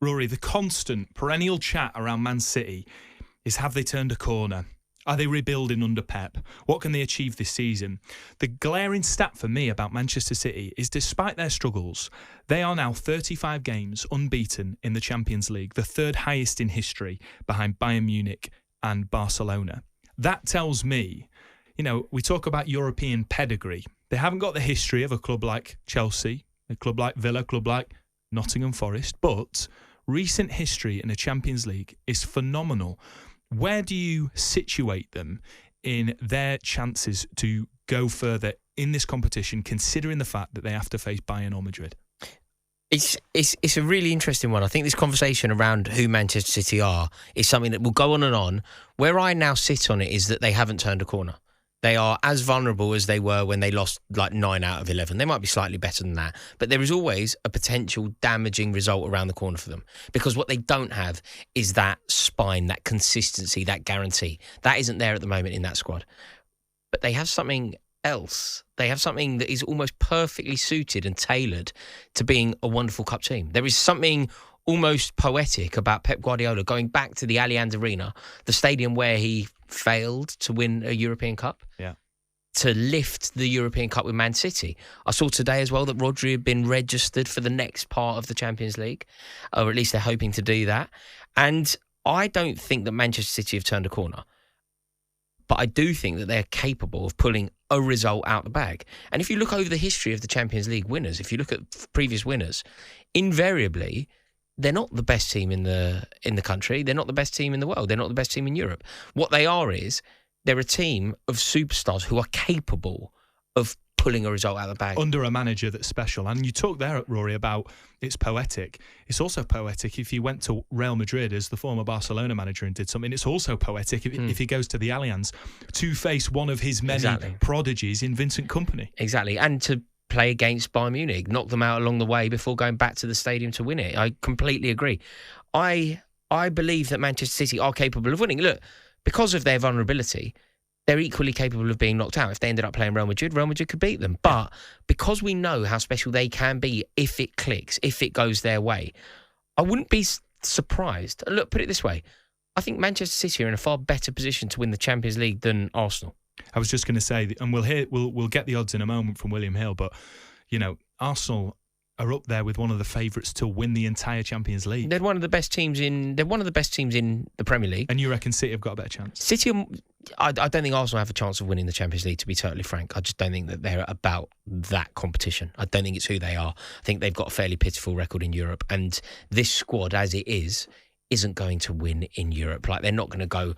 Rory, the constant perennial chat around Man City is, have they turned a corner? Are they rebuilding under Pep? What can they achieve this season? The glaring stat for me about Manchester City is, despite their struggles, they are now 35 games unbeaten in the Champions League, the third highest in history behind Bayern Munich and Barcelona. That tells me, we talk about European pedigree. They haven't got the history of a club like Chelsea, a club like Villa, a club like Nottingham Forest, but recent history in the Champions League is phenomenal. Where do you situate them in their chances to go further in this competition, considering the fact that they have to face Bayern or Madrid? It's a really interesting one. I think this conversation around who Manchester City are is something that will go on and on. Where I now sit on it is that they haven't turned a corner. They are as vulnerable as they were when they lost like 9 out of 11. They might be slightly better than that, but there is always a potential damaging result around the corner for them, because what they don't have is that spine, that consistency, that guarantee. That isn't there at the moment in that squad. But they have something else. They have something that is almost perfectly suited and tailored to being a wonderful cup team. There is something almost poetic about Pep Guardiola going back to the Allianz Arena, the stadium where he failed to win a European Cup, to lift the European Cup with Man City. I saw today as well that Rodri had been registered for the next part of the Champions League, or at least they're hoping to do that. And I don't think that Manchester City have turned a corner, but I do think that they're capable of pulling a result out the bag. And if you look over the history of the Champions League winners, if you look at previous winners, invariably they're not the best team in the country. They're not the best team in the world. They're not the best team in Europe. What they are is, they're a team of superstars who are capable of pulling a result out of the bag. Under a manager that's special. And you talk there, Rory, about it's poetic. It's also poetic if you went to Real Madrid as the former Barcelona manager and did something. It's also poetic if he goes to the Allianz to face one of his many prodigies in Vincent Kompany. Exactly. And to play against Bayern Munich, knock them out along the way before going back to the stadium to win it. I completely agree. I believe that Manchester City are capable of winning. Look, because of their vulnerability, they're equally capable of being knocked out. If they ended up playing Real Madrid could beat them. But because we know how special they can be if it clicks, if it goes their way, I wouldn't be surprised. Look, put it this way. I think Manchester City are in a far better position to win the Champions League than Arsenal. I was just going to say, and we'll get the odds in a moment from William Hill, but Arsenal are up there with one of the favourites to win the entire Champions League. They're one of the best teams in the Premier League. And you reckon City have got a better chance? City, I don't think Arsenal have a chance of winning the Champions League, to be totally frank. I just don't think that they're about that competition. I don't think it's who they are. I think they've got a fairly pitiful record in Europe, and this squad, as it is, isn't going to win in Europe. Like, they're not going to go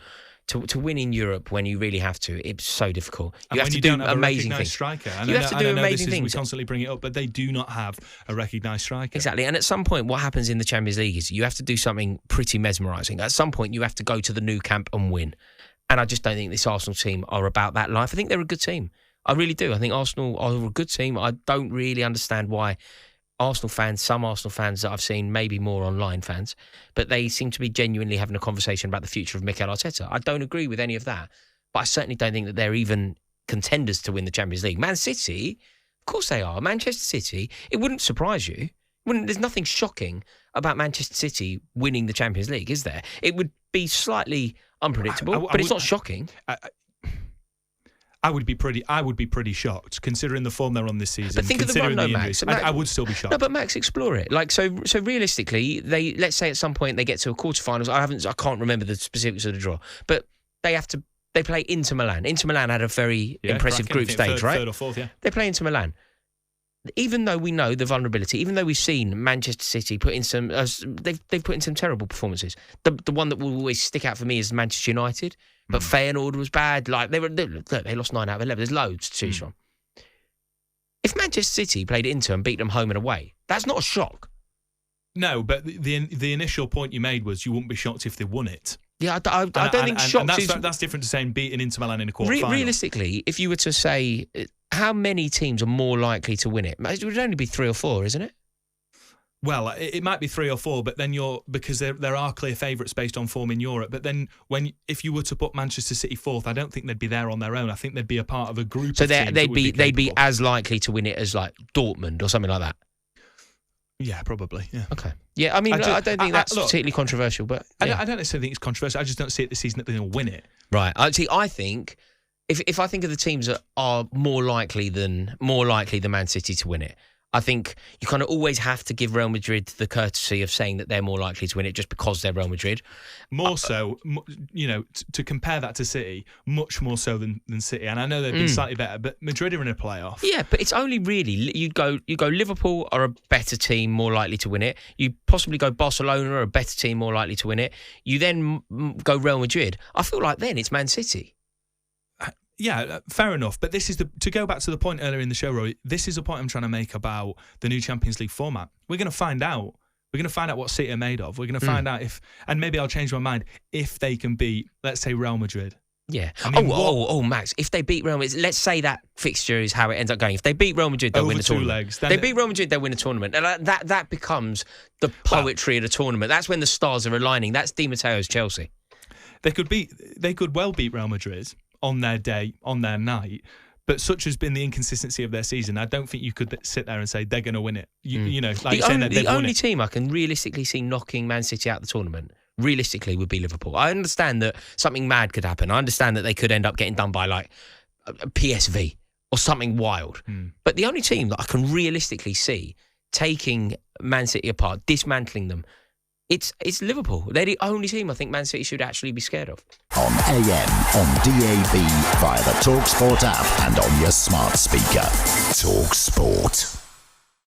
to win in Europe when you really have to. It's so difficult. You have to do amazing things. Striker. You have to do amazing things. We constantly bring it up, but they do not have a recognised striker. Exactly. And at some point, what happens in the Champions League is you have to do something pretty mesmerising. At some point, you have to go to the Nou Camp and win. And I just don't think this Arsenal team are about that life. I think they're a good team. I really do. I think Arsenal are a good team. I don't really understand why some Arsenal fans that I've seen, maybe more online fans, but they seem to be genuinely having a conversation about the future of Mikel Arteta. I don't agree with any of that, but I certainly don't think that they're even contenders to win the Champions League. Man City, of course they are. Manchester City, it wouldn't surprise you. There's nothing shocking about Manchester City winning the Champions League, is there? It would be slightly unpredictable, but it's not shocking. I would be pretty shocked considering the form they're on this season. But think of the run, though, Max. I would still be shocked. No, but Max, explore it. Like, so realistically, let's say at some point they get to a quarterfinals. I can't remember the specifics of the draw, but they play Inter Milan. Inter Milan had a very impressive group stage, right? Third or fourth, yeah. They play Inter Milan. Even though we know the vulnerability, even though we've seen Manchester City put in some, they've put in some terrible performances. The one that will always stick out for me is Manchester United. But Feyenoord was bad. Like they lost 9 out of 11. There's loads to choose from. If Manchester City played Inter and beat them home and away, that's not a shock. No, but the initial point you made was you wouldn't be shocked if they won it. Yeah, I don't think shocked is... That's different to saying beating Inter Milan in a quarter-final. Realistically, if you were to say how many teams are more likely to win it, it would only be 3 or 4, isn't it? Well, it might be 3 or 4, but then because there are clear favourites based on form in Europe. But then if you were to put Manchester City fourth, I don't think they'd be there on their own. I think they'd be a part of a group. So they'd be as likely to win it as like Dortmund or something like that. Yeah, probably. Yeah. Okay. Yeah, I mean, I don't think that's particularly controversial, but I don't necessarily think it's controversial. I just don't see it this season that they're going to win it. Right. Actually, I think if I think of the teams that are more likely than Man City to win it, I think you kind of always have to give Real Madrid the courtesy of saying that they're more likely to win it just because they're Real Madrid. More so, to compare that to City, much more so than City. And I know they've been slightly better, but Madrid are in a playoff. Yeah, but it's only really you go Liverpool are a better team, more likely to win it. You possibly go Barcelona are a better team, more likely to win it. You then go Real Madrid. I feel like then it's Man City. Yeah, fair enough. But this is to go back to the point earlier in the show, Roy, this is a point I'm trying to make about the new Champions League format. We're going to find out. We're going to find out what City are made of. We're going to find out if, and maybe I'll change my mind, if they can beat, let's say, Real Madrid. Yeah. I mean, Max, if they beat Real Madrid, let's say that fixture is how it ends up going. If they beat Real Madrid, they'll win the tournament. They beat Real Madrid, they'll win a tournament. And that becomes the poetry of the tournament. That's when the stars are aligning. That's Di Matteo's Chelsea. They could well beat Real Madrid on their day, on their night, but such has been the inconsistency of their season. I don't think you could sit there and say they're going to win it. You know, like the only team I can realistically see knocking Man City out of the tournament, realistically, would be Liverpool. I understand that something mad could happen. I understand that they could end up getting done by like a PSV or something wild. But the only team that I can realistically see taking Man City apart, dismantling them, it's Liverpool. They're the only team I think Man City should actually be scared of. On AM, on DAB, via the talkSPORT app and on your smart speaker. talkSPORT.